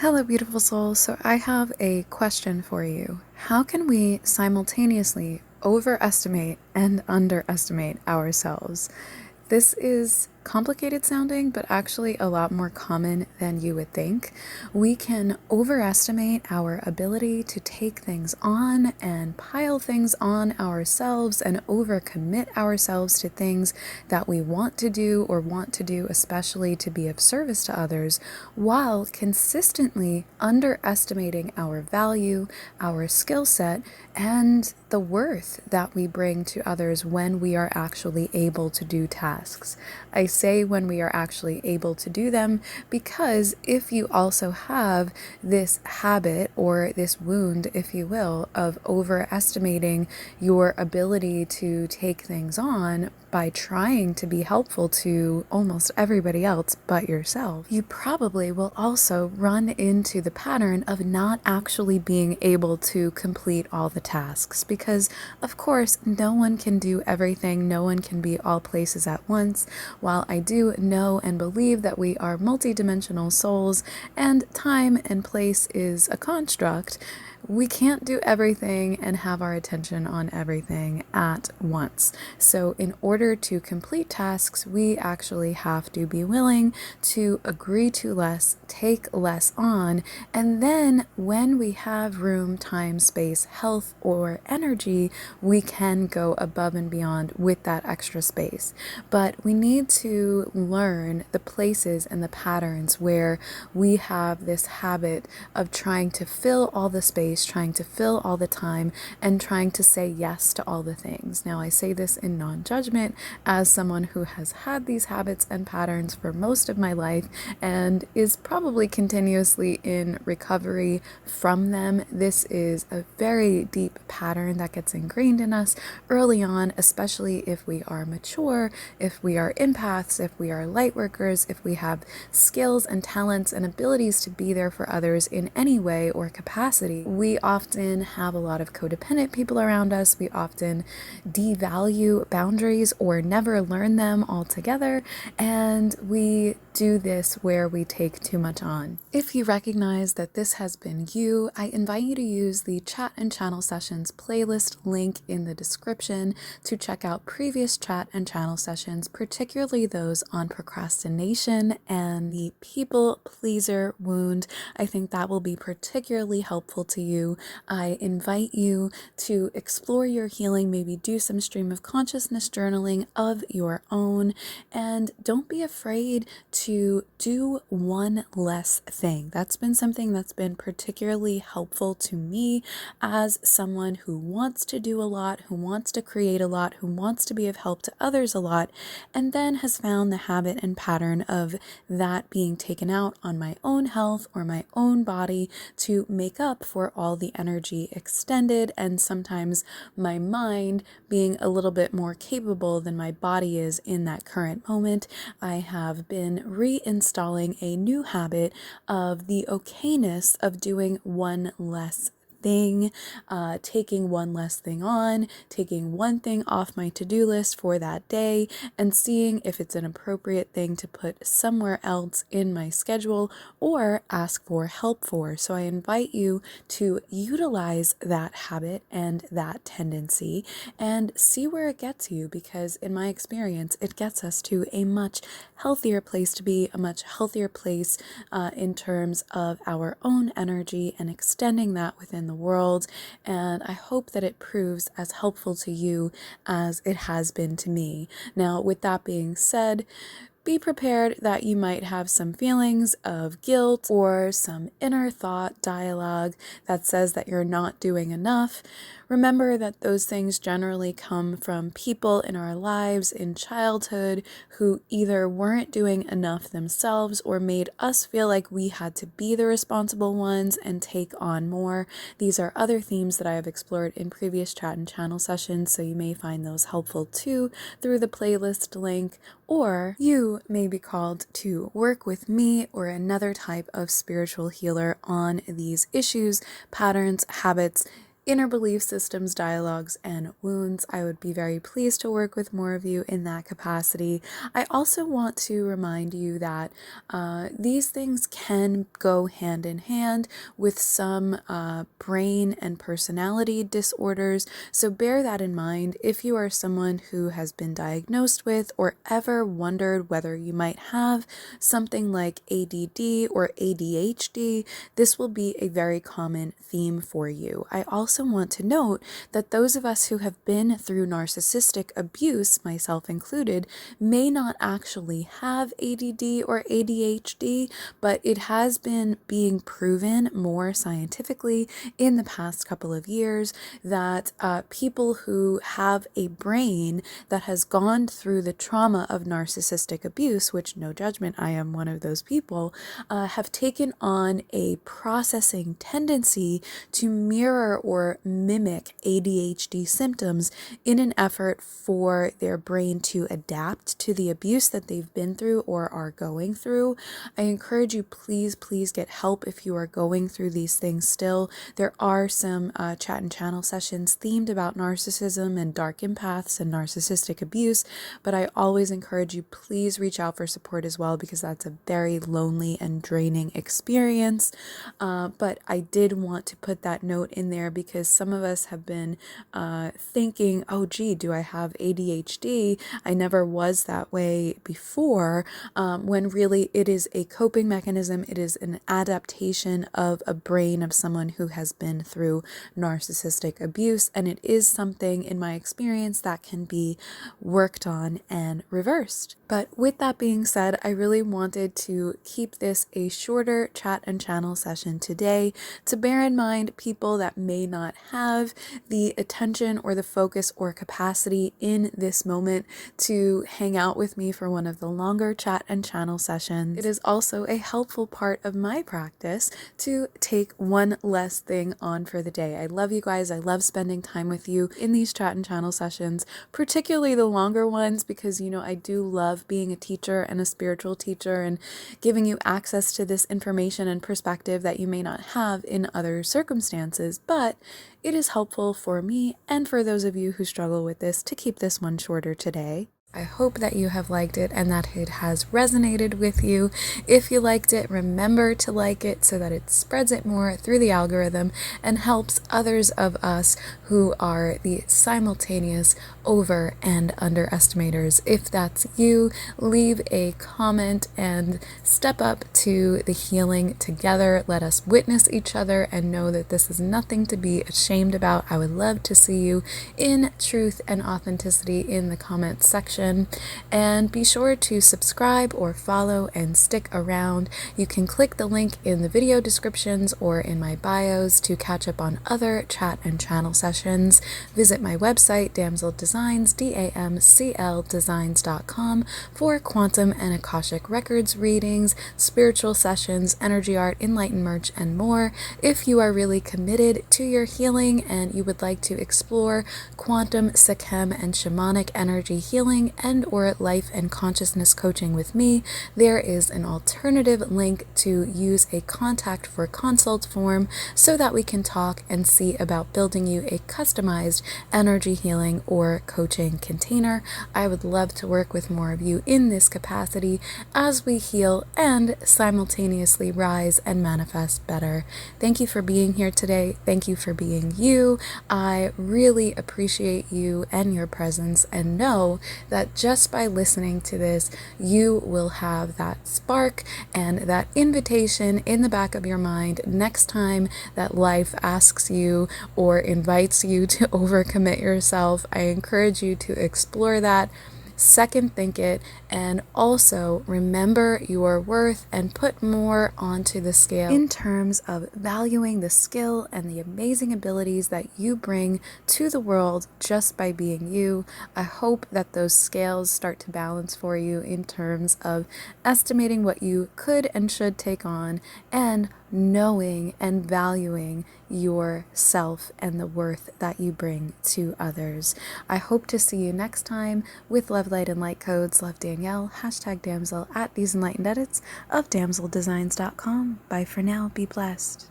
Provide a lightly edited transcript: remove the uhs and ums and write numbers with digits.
Hello, beautiful soul. So, I have a question for you. How can we simultaneously overestimate and underestimate ourselves? This is complicated sounding, but actually a lot more common than you would think. We can overestimate our ability to take things on and pile things on ourselves and overcommit ourselves to things that we want to do or want to do, especially to be of service to others, while consistently underestimating our value, our skill set, and the worth that we bring to others when we are actually able to do tasks. I say when we are actually able to do them because if you also have this habit or this wound, if you will, of overestimating your ability to take things on by trying to be helpful to almost everybody else but yourself, you probably will also run into the pattern of not actually being able to complete all the tasks because, of course, no one can do everything, no one can be all places at once. While I do know and believe that we are multidimensional souls and time and place is a construct, we can't do everything and have our attention on everything at once. So in order to complete tasks, we actually have to be willing to agree to less, take less on, and then when we have room, time, space, health, or energy, we can go above and beyond with that extra space. But we need to learn the places and the patterns where we have this habit of trying to fill all the space, trying to fill all the time, and trying to say yes to all the things. Now, I say this in non-judgment as someone who has had these habits and patterns for most of my life and is probably continuously in recovery from them. This is a very deep pattern that gets ingrained in us early on, especially if we are mature, if we are empaths, if we are light workers, if we have skills and talents and abilities to be there for others in any way or capacity. We often have a lot of codependent people around us. We often devalue boundaries or never learn them altogether. And we do this where we take too much on. If you recognize that this has been you, I invite you to use the chat and channel sessions playlist link in the description to check out previous chat and channel sessions, particularly those on procrastination and the people pleaser wound. I think that will be particularly helpful to you. I invite you to explore your healing, maybe do some stream of consciousness journaling of your own, and don't be afraid to do one less thing. That's been something that's been particularly helpful to me as someone who wants to do a lot, who wants to create a lot, who wants to be of help to others a lot, and then has found the habit and pattern of that being taken out on my own health or my own body to make up for all the energy extended, and sometimes my mind being a little bit more capable than my body is in that current moment. I have been reinstalling a new habit of the okayness of doing one less thing, taking one less thing on, taking one thing off my to-do list for that day, and seeing if it's an appropriate thing to put somewhere else in my schedule or ask for help for. So I invite you to utilize that habit and that tendency and see where it gets you, because in my experience, it gets us to a much healthier place to be, a much healthier place in terms of our own energy and extending that within the world. And I hope that it proves as helpful to you as it has been to me. Now, with that being said, be prepared that you might have some feelings of guilt or some inner thought dialogue that says that you're not doing enough. Remember that those things generally come from people in our lives in childhood who either weren't doing enough themselves or made us feel like we had to be the responsible ones and take on more. These are other themes that I have explored in previous chat and channel sessions, so you may find those helpful too through the playlist link, or you may be called to work with me or another type of spiritual healer on these issues, patterns, habits, inner belief systems, dialogues, and wounds. I would be very pleased to work with more of you in that capacity. I also want to remind you that these things can go hand in hand with some brain and personality disorders. So bear that in mind. If you are someone who has been diagnosed with or ever wondered whether you might have something like ADD or ADHD, this will be a very common theme for you. I also want to note that those of us who have been through narcissistic abuse, myself included, may not actually have ADD or ADHD, but it has been being proven more scientifically in the past couple of years that people who have a brain that has gone through the trauma of narcissistic abuse, which no judgment, I am one of those people, have taken on a processing tendency to mirror or mimic ADHD symptoms in an effort for their brain to adapt to the abuse that they've been through or are going through. I encourage you, please get help if you are going through these things still. There are some chat and channel sessions themed about narcissism and dark empaths and narcissistic abuse, but I always encourage you, please reach out for support as well, because that's a very lonely and draining experience. But I did want to put that note in there because some of us have been thinking, oh gee, do I have ADHD? I never was that way before, when really it is a coping mechanism. It is an adaptation of a brain of someone who has been through narcissistic abuse, and it is something in my experience that can be worked on and reversed. But with that being said, I really wanted to keep this a shorter chat and channel session today to bear in mind people that may not have the attention or the focus or capacity in this moment to hang out with me for one of the longer chat and channel sessions. It is also a helpful part of my practice to take one less thing on for the day. I love you guys. I love spending time with you in these chat and channel sessions, particularly the longer ones, because I do love being a teacher and a spiritual teacher and giving you access to this information and perspective that you may not have in other circumstances. But it is helpful for me and for those of you who struggle with this to keep this one shorter today. I hope that you have liked it and that it has resonated with you. If you liked it, remember to like it so that it spreads it more through the algorithm and helps others of us who are the simultaneous over and underestimators. If that's you, leave a comment and step up to the healing together. Let us witness each other and know that this is nothing to be ashamed about. I would love to see you in truth and authenticity in the comments section. And be sure to subscribe or follow and stick around. You can click the link in the video descriptions or in my bios to catch up on other chat and channel sessions. Visit my website, DAMCL Designs, DAMCL Designs.com, for quantum and Akashic records readings, spiritual sessions, energy art, enlightened merch, and more. If you are really committed to your healing and you would like to explore quantum, Sikhem, and shamanic energy healing and or life and consciousness coaching with me, there is an alternative link to use a contact for consult form so that we can talk and see about building you a customized energy healing or coaching container. I would love to work with more of you in this capacity as we heal and simultaneously rise and manifest better. Thank you for being here today. Thank you for being you. I really appreciate you and your presence, and know that just by listening to this, you will have that spark and that invitation in the back of your mind next time that life asks you or invites you to overcommit yourself. I encourage you to explore that. Second think it, and also remember your worth and put more onto the scale in terms of valuing the skill and the amazing abilities that you bring to the world just by being you. I hope that those scales start to balance for you in terms of estimating what you could and should take on, and knowing and valuing yourself and the worth that you bring to others. I hope to see you next time with love, light, and light codes. Love, Danielle, #DAMCL at these enlightened edits of DAMCLdesigns.com. Bye for now. Be blessed.